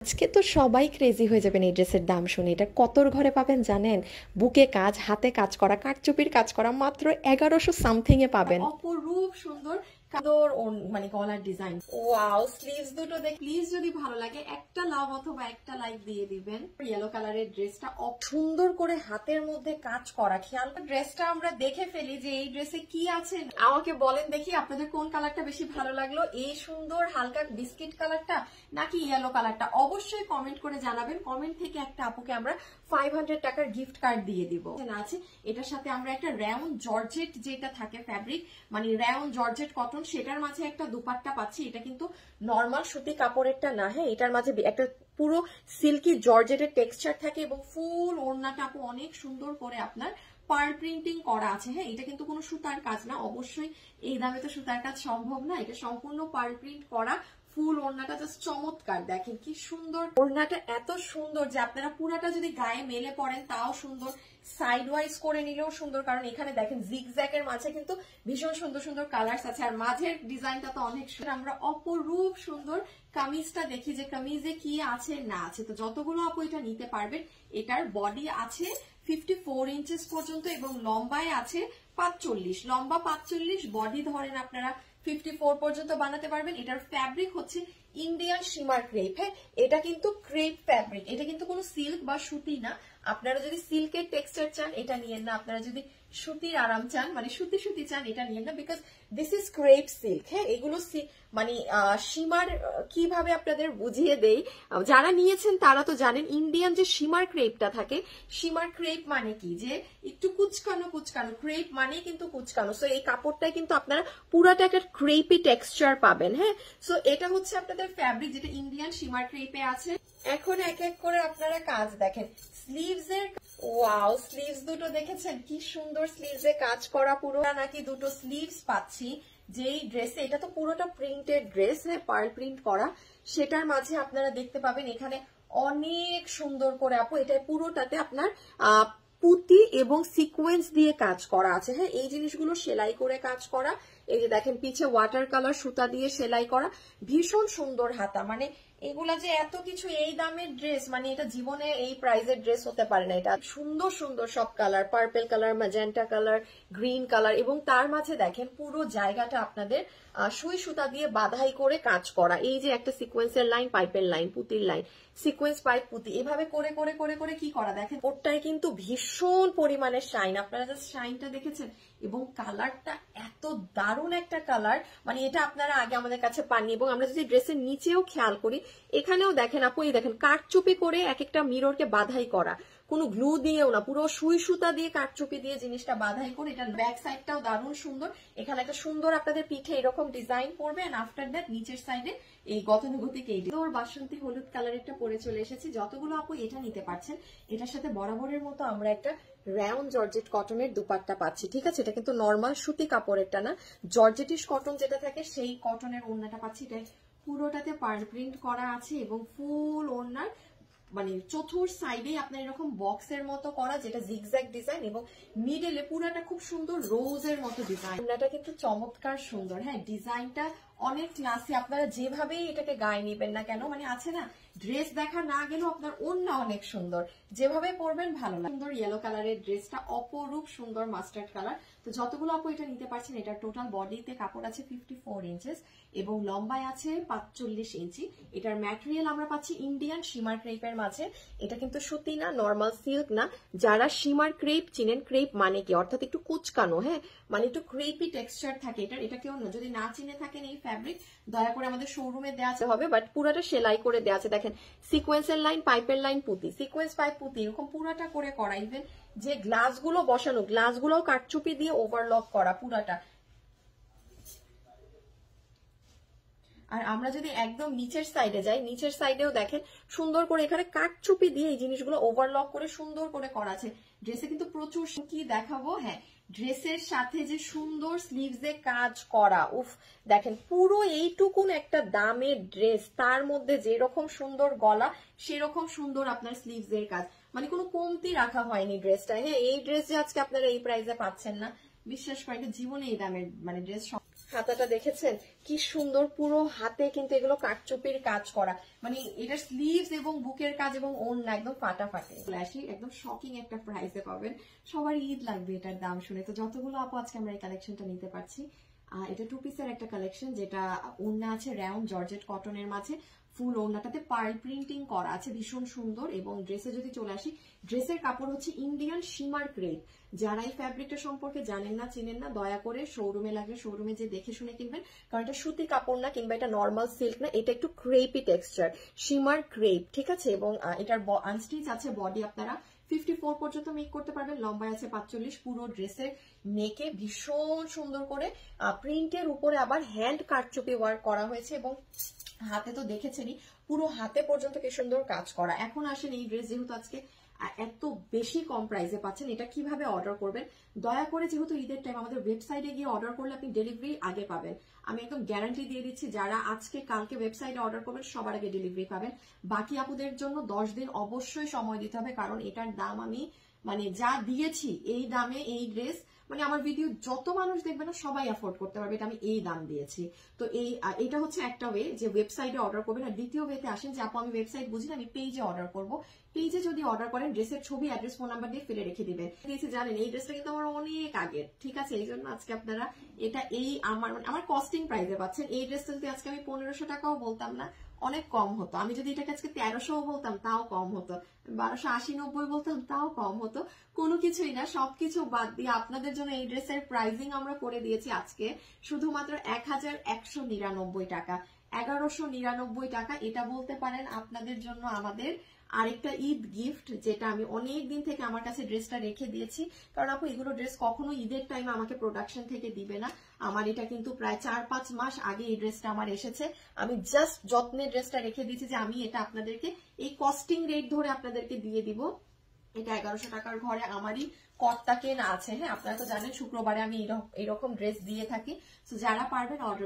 আজকে তো সবাই ক্রেজি হয়ে যাবেন এই ড্রেসের দাম শুনে। এটা কতর ঘরে পাবেন জানেন? বুকে কাজ, হাতে কাজ করা, কারচুপির কাজ করা, মাত্র 1100 সামথিং এ পাবেন। অপরূপ সুন্দর সুন্দর মানে গলার ডিজাইন। ওয়াও, স্লিভস দুটো দেখ। প্লিজ যদি ভালো লাগে একটা লাভ অথবা একটা লাইক দিয়ে দিবেন। ইয়েলো কালারের ড্রেসটা সুন্দর করে হাতের মধ্যে কাজ করা। খেয়াল করে ড্রেসটা আমরা দেখে ফেলি যে এই ড্রেসে কি আছে। আমাকে বলেন দেখি আপনাদের কোন কালারটা বেশি ভালো লাগলো, এই সুন্দর হালকা বিস্কিট কালারটা নাকি ইয়েলো কালারটা? অবশ্যই কমেন্ট করে জানাবেন। কমেন্ট থেকে একটা আপুকে আমরা 500 টাকার গিফট কার্ড দিয়ে দিব। আছে এটার সাথে আমরা একটা রাউন্ড জর্জেট যেটা থাকে ফ্যাব্রিক, মানে রাউন্ড জর্জেট কটন, সেটার মাঝে একটা দুপাট্টা পাচ্ছি। এটা কিন্তু নরমাল সুতি কাপড়েরটা না, হ্যাঁ, এটার মাঝে একটা পুরো সিল্কি জর্জেটের টেক্সচার থাকে এবং ফুল ওড়নাটা আপু অনেক সুন্দর করে আপনার পার্ল প্রিন্টিং করা আছে। হ্যাঁ, এটা কিন্তু কোনো সুতার কাজ না, অবশ্যই এই দামে তো সুতার কাজ সম্ভব না। এটা সম্পূর্ণ পার্ল প্রিন্ট করা। ফুল ওড়নাটা জাস্ট চমৎকার, দেখেন কি সুন্দর ওড়নাটা, এত সুন্দর যে আপনারা পুরাটা যদি গায়ে মেলে পড়েন তাও সুন্দর, সাইড ওয়াইজ করে নিলেও সুন্দর, কারণ এখানে দেখেন জিগজ্যাগের মাঝে কিন্তু ভীষণ সুন্দর সুন্দর কালার্স আছে, আর মাঝের ডিজাইনটা তো অনেক সুন্দর। আমরা অপরূপ সুন্দর কামিজটা দেখি যে কামিজে কি আছে না আছে। তো যতগুলো আপু এটা নিতে পারবেন, এটার বডি আছে 54 ইঞ্চেস পর্যন্ত এবং লম্বায় আছে 45, লম্বা 45, বডি ধরেন আপনারা 54 পর্যন্ত বানাতে পারবেন। এটার ফ্যাব্রিক হচ্ছে ইন্ডিয়ান শিমার ক্রেপ। হ্যাঁ, এটা কিন্তু ক্রেপ ফ্যাব্রিক, এটা কিন্তু কোনো সিল্ক বা সুতি না। আপনারা যদি সিল্কের টেক্সচার চান এটা নিয়েন না, আপনারা যদি সুতির আরাম চান মানে সুতি সুতি চান এটা নিয়েন না, because this is crepe silk. হ্যাঁ, এগুলো মানে শিমার কিভাবে আপনাদের বুঝিয়ে দেই, যারা নিয়েছেন তারা তো জানেন। ইন্ডিয়ান যে শিমার ক্রেপটা থাকে, শিমার ক্রেপ মানে কি, যে একটু কুচকানো কুচকানো, ক্রেপ মানে কিন্তু কুচকানো। সো এই কাপড়টাই কিন্তু আপনারা পুরাটা একটা ক্রেপি টেক্সচার পাবেন। হ্যাঁ, সো এটা হচ্ছে আপনাদের ফ্যাব্রিক যেটা ইন্ডিয়ান শিমার ক্রেপে আছে। এখন এক এক করে আপনারা কাজ দেখেন। স্লিভস এর ওয়াও, স্লিভস দুটো দেখেছেন কি সুন্দর স্লিভসে কাজ করা। পুরো নাকি দুটো স্লিভস পাচ্ছি যেই ড্রেসে, এটা তো পুরোটা প্রিন্টেড ড্রেস, হ্যাঁ, পার্ল প্রিন্ট করা। সেটার মাঝে আপনারা দেখতে পাবেন এখানে অনেক সুন্দর করে আপু এটা পুরোটাতে আপনার পুঁতি এবং সিকোয়েন্স দিয়ে কাজ করা আছে। হ্যাঁ, এই জিনিসগুলো সেলাই করে কাজ করা। এই যে দেখেন পিছে ওয়াটার কালার সুতা দিয়ে সেলাই করা, ভীষণ সুন্দর হাতা। মানে এগুলা যে এত কিছু, এই দামের ড্রেস, মানে এটা জীবনে এই প্রাইজের ড্রেস হতে পারে না। এটা সুন্দর সুন্দর সব colour, purple colour, magenta colour, green colour, এবং তার মাঝে দেখেন পুরো জায়গাটা আপনাদের সুই সুতা দিয়ে বাধাই করে কাজ করা। এই যে একটা সিকোয়েন্সের লাইন, পাইপের লাইন, পুতির লাইন, সিকোয়েন্স পাইপ পুঁতি, এভাবে করে করে করে করে কি করা দেখেন। ওরটায় কিন্তু ভীষণ পরিমাণে শাইন, আপনারা জাস্ট শাইনটা দেখেছেন, এবং কালারটা এত দারুণ একটা কালার, মানে এটা আপনারা আগে আমাদের কাছে পাননি। এবং আমরা যদি ড্রেসের নিচেও খেয়াল করি, এখানেও দেখেন আপু, এই দেখেন কারচুপি করে এক একটা মিররকে বাধাই করা, কোনো গ্লু দিয়েও না, পুরো সুই সুতা দিয়ে কারচুপি দিয়ে জিনিসটা বাধাই করে। এটার ব্যাক সাইডটাও দারুণ সুন্দর। এখানে একটা সুন্দর আপনাদের পিঠে এরকম ডিজাইন পড়বে, এন্ড আফটার দ্যাট নিচের সাইডে এই গতানুগতিক এই বাসন্তী হলুদ কালারেরটা পরে চলে এসেছি। যতগুলো আপু এটা নিতে পারছেন, এটার সাথে বরাবরের মতো আমরা একটা রাউন্ড জর্জেট কটনের দুপাট্টা পাচ্ছি। ঠিক আছে, এটা কিন্তু নর্মাল সুতি কাপড়েরটা না, জর্জেটিশ কটন যেটা থাকে সেই কটনের ওড়নাটা পাচ্ছি। এটা পুরোটাতে পার্ল প্রিন্ট করা আছে এবং ফুল ওড়নার মানে চতুর সাইডে আপনার এরকম বক্সের মতো করা, যেটা জিগজ্যাগ ডিজাইন, এবং মিডলে পুরাটা খুব সুন্দর রোজের মতো ডিজাইন। ওড়নাটা কিন্তু চমৎকার সুন্দর। হ্যাঁ, ডিজাইনটা অনেক ক্লাসি। আপনারা যেভাবেই এটাকে গায়ে নিবেন না কেন, মানে আছে না, ড্রেস দেখা না গেলেও আপনার ওড়না অনেক সুন্দর, যেভাবে পরবেন ভালো লাগে। সুন্দর ইয়েলো কালারের ড্রেসটা অপরূপ সুন্দর মাস্টার্ড কালার। তো যতগুলো আপু এটা নিতে পারছেন, এটা টোটাল বডিতে কাপড় আছে 54 ইঞ্চেস এবং লম্বায় আছে 45 ইঞ্চি। এটার ম্যাটেরিয়াল আমরা পাচ্ছি ইন্ডিয়ান শিমার ক্রেপের মাঝে। এটা কিন্তু সুতি না, নর্মাল সিল্ক না। যারা শিমার ক্রেপ চিনেন, ক্রেপ মানে কি, অর্থাৎ একটু কুচকানো, হ্যাঁ, মানে একটু ক্রেপি টেক্সচার থাকে এটা কেউ না, যদি না চিনে থাকেন এই ফ্যাব্রিক, দয়া করে আমাদের শোরুমে দেওয়া হবে, বাট পুরাটা সেলাই করে দেওয়া আছে। দেখেন সিকোয়েন্সের লাইন, পাইপের লাইন, পুঁতি, সিকোয়েন্স পাইপ পুঁতি, এরকম পুরাটা করে করা। ইভেন যে গ্লাসগুলো বসানো, গ্লাসগুলোও কারচুপি দিয়ে ওভারলক করা পুরাটা। আর আমরা যদি একদম নিচের সাইডে যাই, নিচের সাইডেও দেখেন সুন্দর করে এখানে কাঠচুপি দিয়ে এই জিনিসগুলো ওভারলক করে সুন্দর করে করা আছে। ড্রেসে কিন্তু প্রচুর কি দেখাবো, হ্যাঁ, ড্রেসের সাথে যে সুন্দর স্লিভসে কাজ করা, উফ দেখেন পুরো এইটুকুন একটা দামের ড্রেস, তার মধ্যে যেরকম সুন্দর গলা সেরকম সুন্দর আপনার স্লিভসের কাজ, মানে কোনো কমতি রাখা হয়নি ড্রেসটা। হ্যাঁ, এই ড্রেস যে আজকে আপনারা এই প্রাইসে পাচ্ছেন না, বিশ্বাস করেন জীবনে এই দামের মানে ড্রেস হাতাটা দেখেছেন কি সুন্দর, পুরো হাতে কিন্তু এগুলো কারচুপির কাজ করা, মানে এটার স্লিভস এবং বুকের কাজ এবং ওড়না একদম ফাটাফাটি। ফ্ল্যাশি একদম শকিং একটা প্রাইসে পাবেন, সবার ঈদ লাগবে এটার দাম শুনে। তো যতগুলো আপু আজকে আমরা এই কালেকশনটা নিতে পারছি, এটা 2 পিসের একটা কালেকশন, যেটা ওড়না আছে রাউন্ড জর্জেট কটনের মাঝে, ফুল ওড়নাটাতে পার্ল প্রিন্টিং করা আছে, ভীষণ সুন্দর। এবং ড্রেসে যদি চলে আসি, ড্রেসের কাপড় হচ্ছে ইন্ডিয়ান শিমার ক্রেপ। যারা এই ফ্যাব্রিকটা সম্পর্কে জানেন না, চিনেন না, দয়া করে শোরুমে লাগলে শোরুমে যে দেখে শুনে কিনবেন, কারণ এটা সুতি কাপড় না, কিংবা এটা নর্মাল সিল্ক না, এটা একটু ক্রেপি টেক্সচার, শিমার ক্রেপ, ঠিক আছে। এবং এটার আনস্টিচ আছে বডি, আপনারা 54 পর্যন্ত মেক করতে পারবেন, লম্বায় আছে 45। পুরো ড্রেসের নেকে ভীষণ সুন্দর করে প্রিন্টের উপরে আবার হ্যান্ড কারচুপি ওয়ার্ক করা হয়েছে, এবং হাতে তো দেখেছেনই পুরো হাতে পর্যন্ত কি সুন্দর কাজ করা। এখন আসেন এই ড্রেস যেহেতু আজকে এত বেশি কম প্রাইসে পাচ্ছেন, এটা কিভাবে অর্ডার করবেন। দয়া করে যেহেতু ঈদের টাইম, আমাদের ওয়েবসাইটে গিয়ে অর্ডার করলে আপনি ডেলিভারি আগে পাবেন, আমি একদম গ্যারান্টি দিয়ে দিচ্ছি। যারা আজকে কালকে ওয়েবসাইটে অর্ডার করবেন সবার আগে ডেলিভারি পাবেন। বাকি আপুদের জন্য 10 দিন অবশ্যই সময় দিতে হবে, কারণ এটার দাম আমি মানে যা দিয়েছি এই দামে এই ড্রেস, মানে আমার ভিডিও যত মানুষ দেখবে না সবাই অ্যাফোর্ড করতে পারবে, এটা আমি এই দাম দিয়েছি। তো এটা হচ্ছে একটা ওয়ে যে ওয়েবসাইটে অর্ডার করবেন। আর দ্বিতীয় ওয়েতে আসেন যে আপু আমি ওয়েবসাইট বুঝি না, আমি পেজে অর্ডার করব। পেজে যদি অর্ডার করেন, ড্রেসের ছবি, অ্যাড্রেস, ফোন নাম্বার দিয়ে ফেলে রেখে দিবেন। জানেন এই ড্রেসটা কিন্তু আমার অনেক আগের, ঠিক আছে, এই জন্য আজকে আপনারা এটা এই আমার কস্টিং প্রাইসে পাচ্ছেন। এই ড্রেসটা যদি আজকে আমি 1500 টাকাও বলতাম না, অনেক কম হতো। আমি যদি এটাকে আজকে 1300 বলতাম তাও কম হতো, 1280-90 বলতাম তাও কম হতো। কোনো কিছুই না, সবকিছু বাদ দিয়ে আপনাদের জন্য এই ড্রেসের প্রাইজিং আমরা করে দিয়েছি আজকে শুধুমাত্র 1199 টাকা, 1199 টাকা। এটা বলতে পারেন আপনাদের জন্য আমাদের আরেকটা ঈদ গিফট, যেটা আমি অনেক দিন থেকে আমার কাছে ড্রেসটা রেখে দিয়েছি, কারণ আপু এগুলো ড্রেস কখনো ঈদের টাইমে আমাকে প্রোডাকশন থেকে দিবে না। আমার এটা কিন্তু প্রায় 4-5 মাস আগে এই ড্রেসটা আমার এসেছে, আমি জাস্ট যত্নে ড্রেসটা রেখে দিয়েছি যে আমি এটা আপনাদেরকে এই কস্টিং রেট ধরে আপনাদেরকে দিয়ে দিব। এটা 1100 টাকার ঘরে আমারই কর্তা কেনা আছে। হ্যাঁ, আপনারা তো জানেন শুক্রবারে আমি এরকম ড্রেস দিয়ে থাকি। তো যারা পারবেন অর্ডার